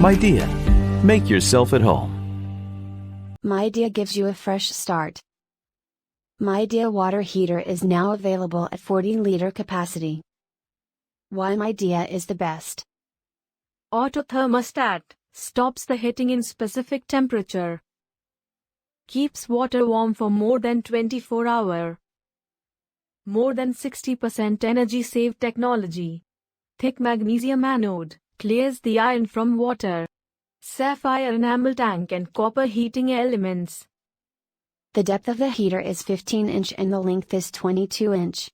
Midea. Make yourself at home. Midea gives you a fresh start. Midea water heater is now available at 40-liter capacity. Why Midea is the best? Auto thermostat stops the heating in specific temperature. Keeps water warm for more than 24 hours. More than 60% energy saved technology. Thick magnesium anode clears the iron from water. Sapphire enamel tank and copper heating elements. The depth of the heater is 15 inch and the length is 22 inch.